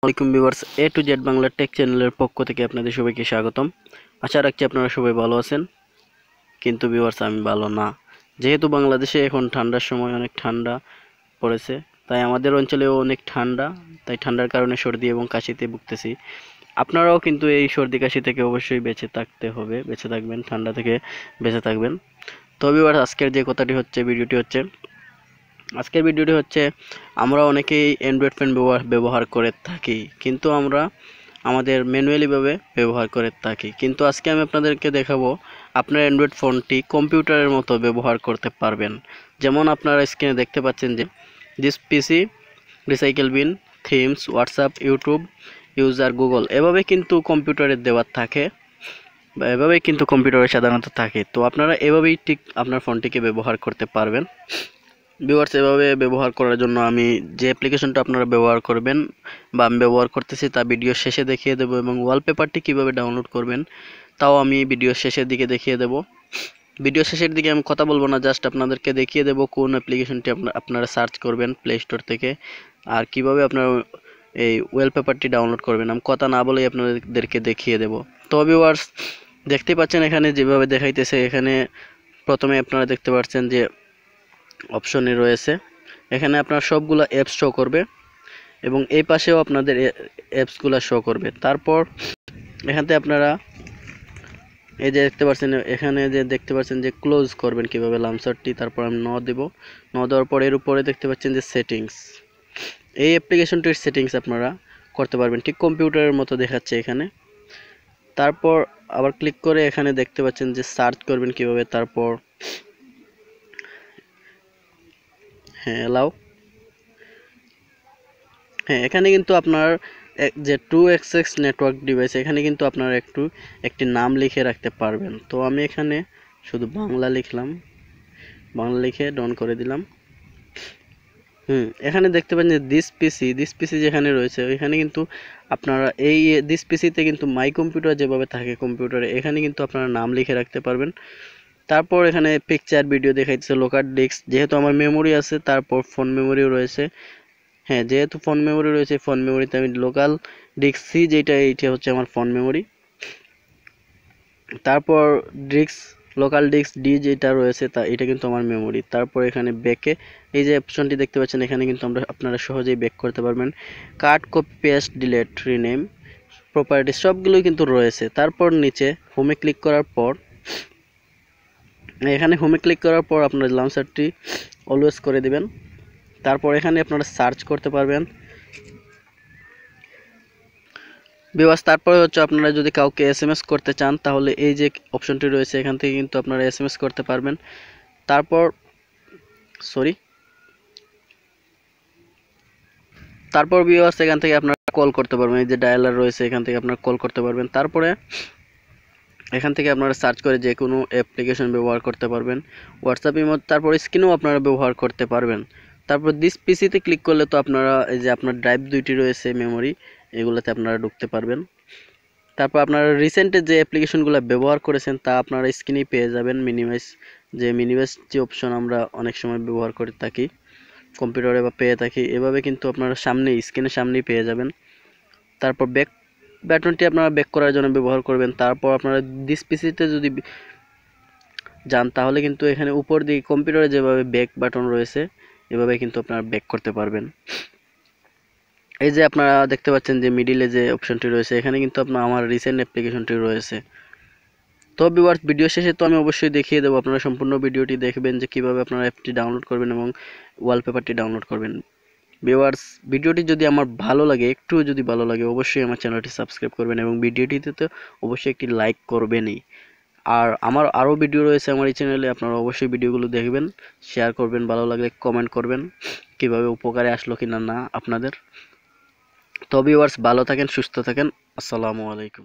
আসসালামু আলাইকুম viewers, A to Z Bangla take চ্যানেলের পক্ষ থেকে আপনাদের সবাইকে স্বাগতম। আশা রাখছি আপনারা সবাই ভালো আছেন। কিন্তু ভিউয়ার্স, আমি ভালো না। যেহেতু বাংলাদেশে এখন ঠান্ডার সময়, অনেক ঠান্ডা পড়েছে, তাই আমাদের অঞ্চলেও অনেক ঠান্ডা। তাই ঠান্ডার কারণে সর্দি এবং কাশিতে ভুগতেছি। আপনারাও কিন্তু এই সর্দি কাশি থেকে অবশ্যই বেঁচে থাকতে হবে, বেঁচে থাকবেন, ঠান্ডা থেকে বেঁচে থাকবেন। তো ভিউয়ার্স, আজকের যে কথাটি হচ্ছে, আজকের ভিডিওটি হচ্ছে আমরা অনেকেই অ্যান্ড্রয়েড ফোন ব্যবহার করে থাকি, কিন্তু আমরা আমাদের ম্যানুয়ালিভাবে ব্যবহার করে থাকি। কিন্তু আজকে আমি আপনাদেরকে দেখাবো আপনার অ্যান্ড্রয়েড ফোনটি কম্পিউটারের মতো ব্যবহার করতে পারবেন। যেমন আপনারা স্ক্রিনে দেখতে পাচ্ছেন যে this PC, recycle bin, themes, WhatsApp, YouTube, user, Google, এভাবে কিন্তু কম্পিউটারে দেওয়া থাকে, বা এভাবেই কিন্তু কম্পিউটারে সাধারণত থাকে। তো আপনারা এভাবেই ঠিক আপনার ফোনটিকে ব্যবহার করতে পারবেন। ভিউয়ার্স, এভাবে ব্যবহার করার জন্য আমি যে অ্যাপ্লিকেশনটা আপনারা ব্যবহার করবেন বা আমি ব্যবহার করতেছি তা ভিডিও শেষে দেখিয়ে দেবো, এবং ওয়ালপেপারটি কিভাবে ডাউনলোড করবেন তাও আমি ভিডিও শেষের দিকে দেখিয়ে দেবো। ভিডিও শেষের দিকে আমি কথা বলবো না, জাস্ট আপনাদেরকে দেখিয়ে দেবো কোন অ্যাপ্লিকেশনটি আপনারা সার্চ করবেন প্লে স্টোর থেকে, আর কিভাবে আপনারা এই ওয়ালপেপারটি ডাউনলোড করবেন। আমি কথা না বলেই আপনাদেরকে দেখিয়ে দেবো। তো ভিউয়ার্স, দেখতে পাচ্ছেন এখানে যেভাবে দেখাইতেছে, এখানে প্রথমে আপনারা দেখতে পাচ্ছেন যে অপশনে রয়েছে, এখানে আপনার সবগুলো অ্যাপস শো করবে এবং এই পাশেও আপনাদের অ্যাপসগুলো শো করবে। তারপর এখান থেকে আপনারা এই যে দেখতে পাচ্ছেন, এখানে যে দেখতে পাচ্ছেন যে ক্লোজ করবেন কিভাবে লামসারটি, তারপর আমি দেব। দেওয়ার পর এর উপরে দেখতে পাচ্ছেন যে সেটিংস, এই অ্যাপ্লিকেশনটির সেটিংস আপনারা করতে পারবেন, ঠিক কম্পিউটারের মতো দেখাচ্ছে এখানে। তারপর আবার ক্লিক করে এখানে দেখতে পাচ্ছেন যে সার্চ করবেন কিভাবে, তারপর এখানে কিন্তু আপনার যে 2xx নেটওয়ার্ক ডিভাইস, এখানে কিন্তু আপনারা একটি নাম লিখে রাখতে পারবেন। তো আমি এখানে শুধু বাংলা লিখলাম, বাংলা লিখে ডাউন করে দিলাম। এখানে দেখতে পাচ্ছেন যে দিস পিসি যেখানে রয়েছে, ওইখানে কিন্তু আপনারা এই দিস পিসিতে কিন্তু মাই কম্পিউটার যেভাবে থাকে কম্পিউটারে, এখানে কিন্তু আপনারা নাম লিখে রাখতে পারবেন। তারপর এখানে পিকচার, ভিডিও দেখাইছে, লোকাল ডিস্ক, যেহেতু আমার মেমোরি আছে, তারপর ফোন মেমোরিও রয়েছে। যেহেতু ফোন মেমোরি রয়েছে, ফোন মেমোরিতে আমি লোকাল ডিস্ক সি, এইটা হচ্ছে আমার ফোন মেমোরি। তারপর লোকাল ডিস্ক ডি যেটা রয়েছে, এটা কিন্তু আমার মেমোরি। তারপর এখানে ব্যাকে এই যে অপশনটি দেখতে পাচ্ছেন, এখানে কিন্তু আপনারা সহজেই ব্যাক করতে পারবেন। Cut, copy, paste, delete, rename, properties সবগুলোই কিন্তু রয়েছে। তারপর নিচে হোমে ক্লিক করার পর আপনার লাউন্সারটি অলওয়েজ করে দিবেন। তারপর এখানে আপনারা সার্চ করতে পারবেন ভিউয়ার্স। তারপরে হচ্ছে আপনারা যদি কাউকে এসএমএস করতে চান, তাহলে এই যে অপশনটি রয়েছে, এখান থেকে কিন্তু আপনারা এসএমএস করতে পারবেন। তারপর ভিউয়ার্স, এখান থেকে আপনারা কল করতে পারবেন, এই যে ডায়ালার রয়েছে, এখান থেকে আপনারা কল করতে পারবেন। তারপরে এখান থেকে আপনারা সার্চ করে যে কোনো অ্যাপ্লিকেশন ব্যবহার করতে পারবেন, হোয়াটসঅ্যাপ, ইমো, তারপর স্ক্রিনেও আপনারা ব্যবহার করতে পারবেন। তারপর দিস পিসিতে ক্লিক করলে তো আপনারা এই যে আপনার ড্রাইভ দুইটি রয়েছে মেমোরি, এগুলোতে আপনারা ঢুকতে পারবেন। তারপর আপনারা রিসেন্টে যে অ্যাপ্লিকেশনগুলো ব্যবহার করেছেন তা আপনারা স্ক্রিনেই পেয়ে যাবেন। মিনিমাইজ যে অপশন আমরা অনেক সময় ব্যবহার করে থাকি কম্পিউটারে বা পেয়ে থাকি, এভাবে কিন্তু আপনারা স্ক্রিনের সামনেই পেয়ে যাবেন। তারপর ব্যাক বাটনটি আপনারা ব্যাক করার জন্য ব্যবহার করবেন। তারপর আপনারা দিস পিসিতে যদি যান, তাহলে কিন্তু এখানে উপর দিকে কম্পিউটারে যেভাবে ব্যাক বাটন রয়েছে, এভাবে কিন্তু আপনারা ব্যাক করতে পারবেন। এই যে আপনারা দেখতে পাচ্ছেন যে মিডিলে যে অপশনটি রয়েছে, এখানে কিন্তু আমার রিসেন্ট অ্যাপ্লিকেশনটি রয়েছে। তো ভিউয়ার্স, ভিডিও শেষে তো আমি অবশ্যই দেখিয়ে দেবো, আপনারা সম্পূর্ণ ভিডিওটি দেখবেন যে কিভাবে আপনারা অ্যাপটি ডাউনলোড করবেন এবং ওয়ালপেপারটি ডাউনলোড করবেন। ভিউয়ার্স, ভিডিওটি যদি আমার ভালো লাগে অবশ্যই আমার চ্যানেলটি সাবস্ক্রাইব করবেন এবং ভিডিওটিতে তো অবশ্যই একটি লাইক করবেনই। আর আমার আরও ভিডিও রয়েছে আমার এই চ্যানেলে, আপনারা অবশ্যই ভিডিওগুলো দেখবেন, শেয়ার করবেন, ভালো লাগলে কমেন্ট করবেন কিভাবে উপকারে আসলো কিনা না আপনাদের। তো ভিউয়ার্স, ভালো থাকেন, সুস্থ থাকেন, আসসালামু আলাইকুম।